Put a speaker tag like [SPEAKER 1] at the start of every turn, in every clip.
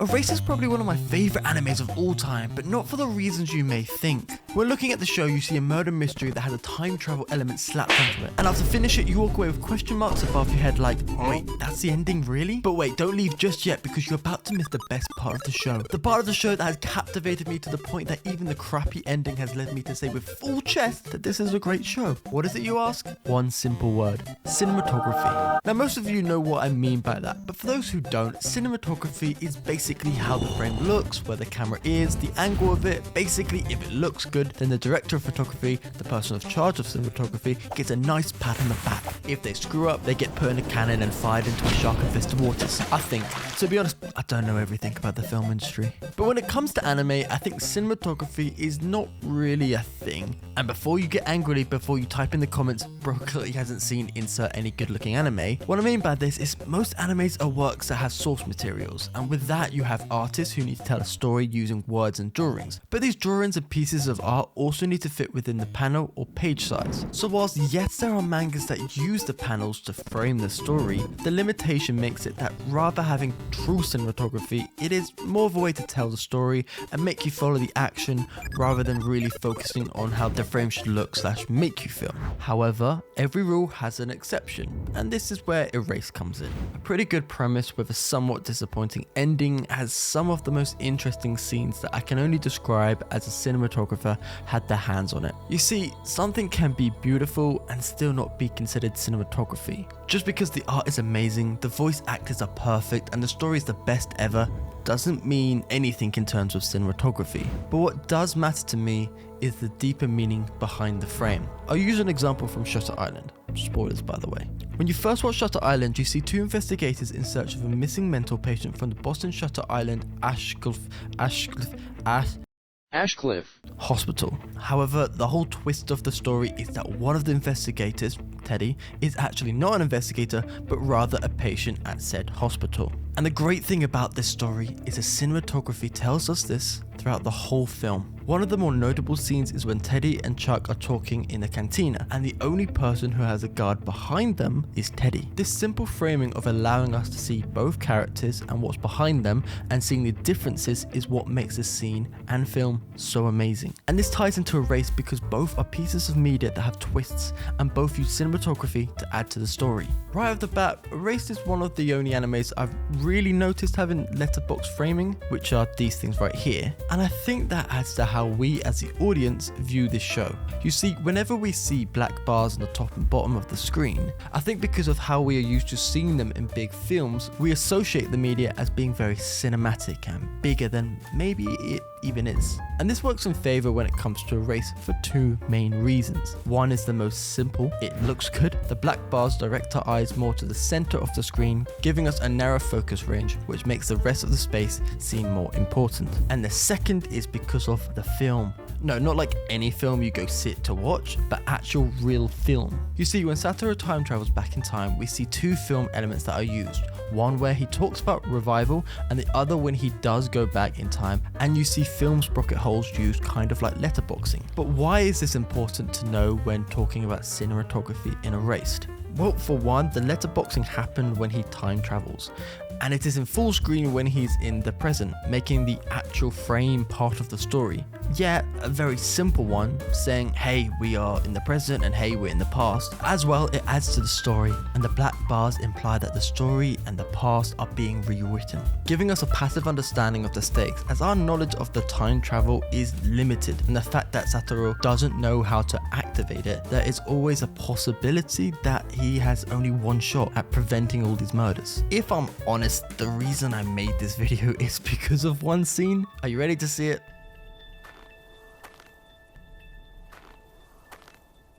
[SPEAKER 1] Erased is probably one of my favourite animes of all time, but not for the reasons you may think. When looking at the show, you see a murder mystery that has a time travel element slapped onto it, and after finish it, you walk away with question marks above your head like, wait, that's the ending really? But wait, don't leave just yet because you're about to miss the best part of the show. The part of the show that has captivated me to the point that even the crappy ending has led me to say with full chest that this is a great show. What is it, you ask? One simple word: cinematography. Now most of you know what I mean by that, but for those who don't, cinematography is basically how the frame looks, where the camera is, the angle of it. Basically, if it looks good, then the director of photography, the person in charge of cinematography, gets a nice pat on the back. If they screw up, they get put in a cannon and fired into a shark-infested waters. I think. To be honest, I don't know everything about the film industry. But when it comes to anime, I think cinematography is not really a thing. And before you get angry, before you type in the comments, bro clearly hasn't seen insert any good-looking anime, what I mean by this is most animes are works that have source materials, and with that you have artists who need to tell a story using words and drawings. But these drawings and pieces of art also need to fit within the panel or page size. So whilst yes, there are mangas that use the panels to frame the story, the limitation makes it that rather having true cinematography, it is more of a way to tell the story and make you follow the action rather than really focusing on how the frame should look / make you feel. However, every rule has an exception, and this is where Erase comes in. A pretty good premise with a somewhat disappointing ending has some of the most interesting scenes that I can only describe as a cinematographer had their hands on it. You see, something can be beautiful and still not be considered cinematography. Just because the art is amazing, the voice actors are perfect, and the story is the best ever, doesn't mean anything in terms of cinematography. But what does matter to me is the deeper meaning behind the frame. I'll use an example from Shutter Island. Spoilers, by the way. When you first watch Shutter Island, you see two investigators in search of a missing mental patient from the Boston Shutter Island Ashcliffe Hospital. However, the whole twist of the story is that one of the investigators, Teddy, is actually not an investigator, but rather a patient at said hospital. And the great thing about this story is the cinematography tells us this throughout the whole film. One of the more notable scenes is when Teddy and Chuck are talking in a cantina, and the only person who has a guard behind them is Teddy. This simple framing of allowing us to see both characters and what's behind them and seeing the differences is what makes this scene and film so amazing. And this ties into Erase because both are pieces of media that have twists and both use cinematography to add to the story. Right off the bat, Erase is one of the only animes I've really noticed having letterbox framing, which are these things right here, and I think that adds to how we as the audience view this show. You see, whenever we see black bars on the top and bottom of the screen, I think because of how we are used to seeing them in big films, we associate the media as being very cinematic and bigger than maybe it even is. And this works in favor when it comes to Erase for two main reasons. One is the most simple: it looks good. The black bars direct our eyes more to the center of the screen, giving us a narrow focus range, which makes the rest of the space seem more important. And the second is because of the film. No, not like any film you go sit to watch, but actual real film. You see, when Satoru time travels back in time, we see two film elements that are used. One where he talks about revival, and the other when he does go back in time, and you see film sprocket holes used kind of like letterboxing. But why is this important to know when talking about cinematography in Erased? Well, for one, the letterboxing happened when he time travels, and it is in full screen when he's in the present, making the actual frame part of the story. Yeah, a very simple one, saying, hey, we are in the present and hey, we're in the past. As well, it adds to the story, and the black bars imply that the story and the past are being rewritten, giving us a passive understanding of the stakes, as our knowledge of the time travel is limited, and the fact that Satoru doesn't know how to activate it, there is always a possibility that he has only one shot at preventing all these murders. If I'm honest, the reason I made this video is because of one scene. Are you ready to see it?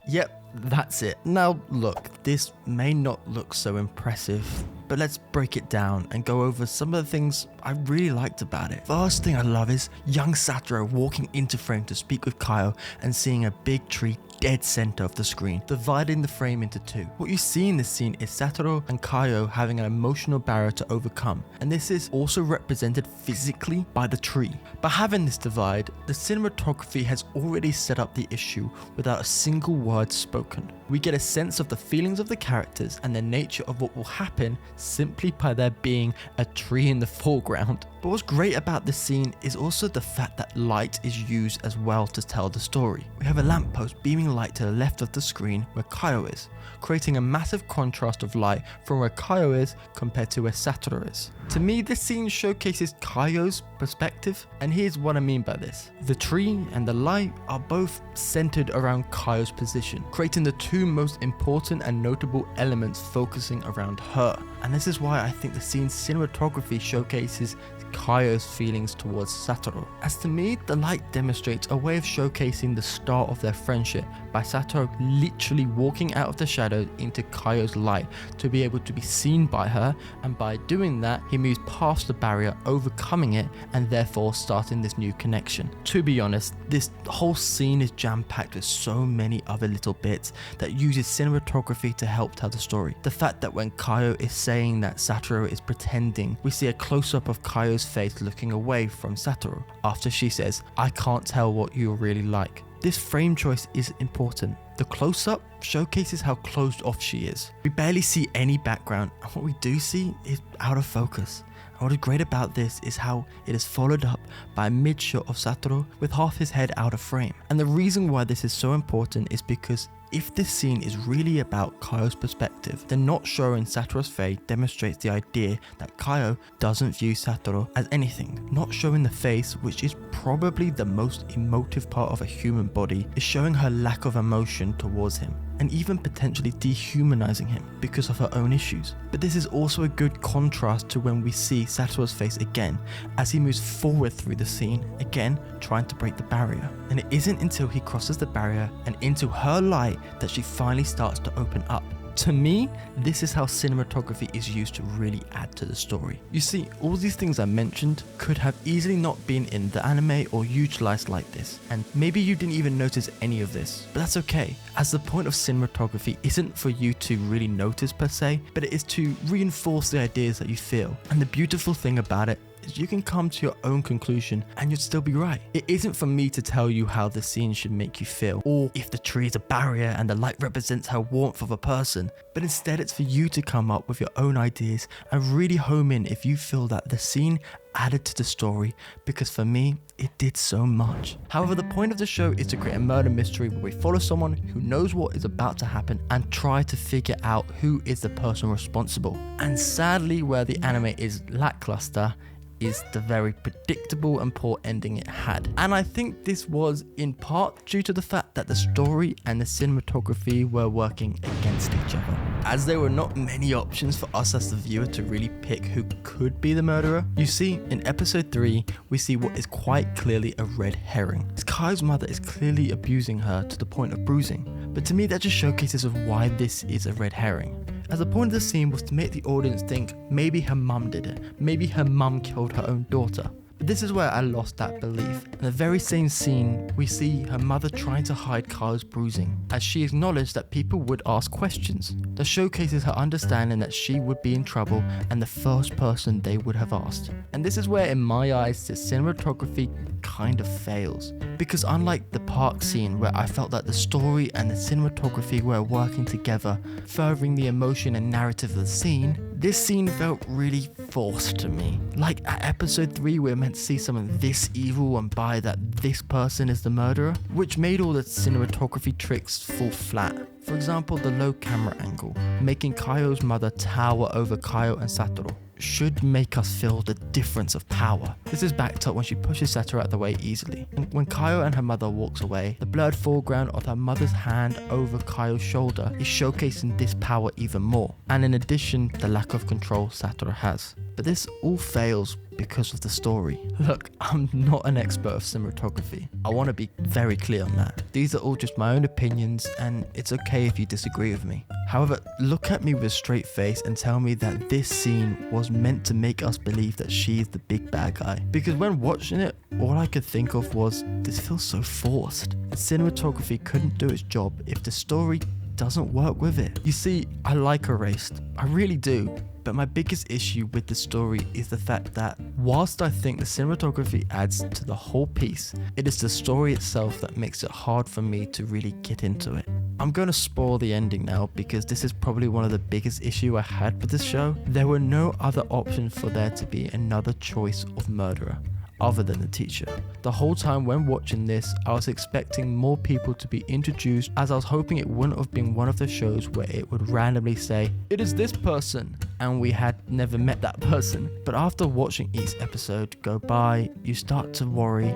[SPEAKER 1] Yep, that's it. Now look, this may not look so impressive, but let's break it down and go over some of the things I really liked about it. First thing I love is young Satoru walking into frame to speak with Kaio and seeing a big tree dead center of the screen, dividing the frame into two. What you see in this scene is Satoru and Kaio having an emotional barrier to overcome, and this is also represented physically by the tree. By having this divide, the cinematography has already set up the issue without a single word spoken. We get a sense of the feelings of the characters and the nature of what will happen simply by there being a tree in the foreground. But what's great about this scene is also the fact that light is used as well to tell the story. We have a lamppost beaming light to the left of the screen where Kaio is, creating a massive contrast of light from where Kaio is compared to where Satoru is. To me, this scene showcases Kaio's perspective, and here's what I mean by this. The tree and the light are both centered around Kaio's position, creating the two most important and notable elements focusing around her. And this is why I think the scene's cinematography showcases Kaio's feelings towards Satoru. As to me, the light demonstrates a way of showcasing the start of their friendship by Satoru literally walking out of the shadows into Kaio's light to be able to be seen by her, and by doing that he moves past the barrier, overcoming it, and therefore starting this new connection. To be honest, this whole scene is jam-packed with so many other little bits that uses cinematography to help tell the story. The fact that when Kaio is saying that Satoru is pretending, we see a close-up of Kaio's face looking away from Satoru after she says, "I can't tell what you're really like." This frame choice is important. The close-up showcases how closed off she is. We barely see any background, and what we do see is out of focus. And what is great about this is how it is followed up by a mid-shot of Satoru with half his head out of frame. And the reason why this is so important is because if this scene is really about Kaio's perspective, then not showing Satoru's face demonstrates the idea that Kaio doesn't view Satoru as anything. Not showing the face, which is probably the most emotive part of a human body, is showing her lack of emotion towards him, and even potentially dehumanizing him because of her own issues. But this is also a good contrast to when we see Satoru's face again as he moves forward through the scene, again trying to break the barrier. And it isn't until he crosses the barrier and into her light that she finally starts to open up. To me, this is how cinematography is used to really add to the story. You see, all these things I mentioned could have easily not been in the anime or utilized like this, and maybe you didn't even notice any of this, but that's okay, as the point of cinematography isn't for you to really notice per se, but it is to reinforce the ideas that you feel. And the beautiful thing about it is you can come to your own conclusion and you'd still be right. It isn't for me to tell you how the scene should make you feel, or if the tree is a barrier and the light represents her warmth of a person, but instead it's for you to come up with your own ideas and really home in if you feel that the scene added to the story, because for me, it did so much. However, the point of the show is to create a murder mystery where we follow someone who knows what is about to happen and try to figure out who is the person responsible. And sadly, where the anime is lackluster is the very predictable and poor ending it had. And I think this was in part due to the fact that the story and the cinematography were working against each other, as there were not many options for us as the viewer to really pick who could be the murderer. You see, in episode 3, we see what is quite clearly a red herring. Kaio's mother is clearly abusing her to the point of bruising, but to me that just showcases of why this is a red herring, as the point of the scene was to make the audience think maybe her mum did it, maybe her mum killed her own daughter. But this is where I lost that belief. In the very same scene, we see her mother trying to hide Kaio's bruising, as she acknowledged that people would ask questions. That showcases her understanding that she would be in trouble and the first person they would have asked. And this is where, in my eyes, the cinematography kind of fails. Because unlike the park scene where I felt that the story and the cinematography were working together, furthering the emotion and narrative of the scene, this scene felt really forced to me. Like at episode 3 we're meant to see someone this evil and buy that this person is the murderer, which made all the cinematography tricks fall flat. For example, the low camera angle, making Kaio's mother tower over Kaio and Satoru, should make us feel the difference of power. This is backed up when she pushes Satoru out the way easily. And when Kaio and her mother walks away, the blurred foreground of her mother's hand over Kaio's shoulder is showcasing this power even more. And in addition, the lack of control Satoru has. But this all fails because of the story. Look, I'm not an expert of cinematography. I want to be very clear on that. These are all just my own opinions, and it's okay if you disagree with me. However, look at me with a straight face and tell me that this scene was meant to make us believe that she is the big bad guy. Because when watching it, all I could think of was, this feels so forced. And cinematography couldn't do its job if the story doesn't work with it. You see, I like Erased, I really do, but my biggest issue with the story is the fact that whilst I think the cinematography adds to the whole piece, it is the story itself that makes it hard for me to really get into it. I'm going to spoil the ending now because this is probably one of the biggest issues I had with this show. There were no other options for there to be another choice of murderer other than the teacher. The whole time when watching this, I was expecting more people to be introduced, as I was hoping it wouldn't have been one of the shows where it would randomly say, "It is this person," and we had never met that person. But after watching each episode go by, you start to worry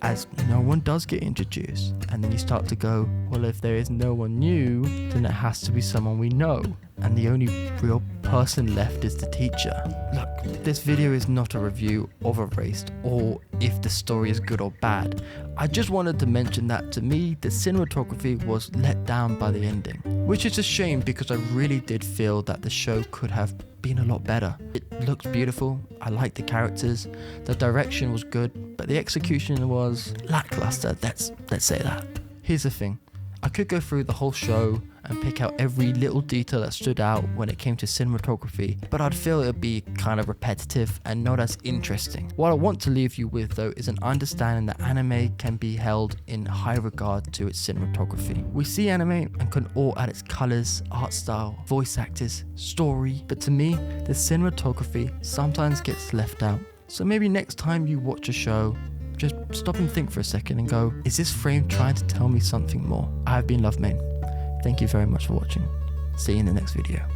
[SPEAKER 1] as no one does get introduced, and then you start to go, well, if there is no one new, then it has to be someone we know, and the only real person left is the teacher. Look, this video is not a review of Erased or if the story is good or bad. I just wanted to mention that to me, the cinematography was let down by the ending, which is a shame because I really did feel that the show could have been a lot better. It looked beautiful, I liked the characters, the direction was good, but the execution was lackluster, let's say that. Here's the thing, I could go through the whole show and pick out every little detail that stood out when it came to cinematography, but I'd feel it would be kind of repetitive and not as interesting. What I want to leave you with though is an understanding that anime can be held in high regard to its cinematography. We see anime and can awe at its colors, art style, voice actors, story, but to me, the cinematography sometimes gets left out. So maybe next time you watch a show, just stop and think for a second and go, is this frame trying to tell me something more? I have been Lovemain. Thank you very much for watching. See you in the next video.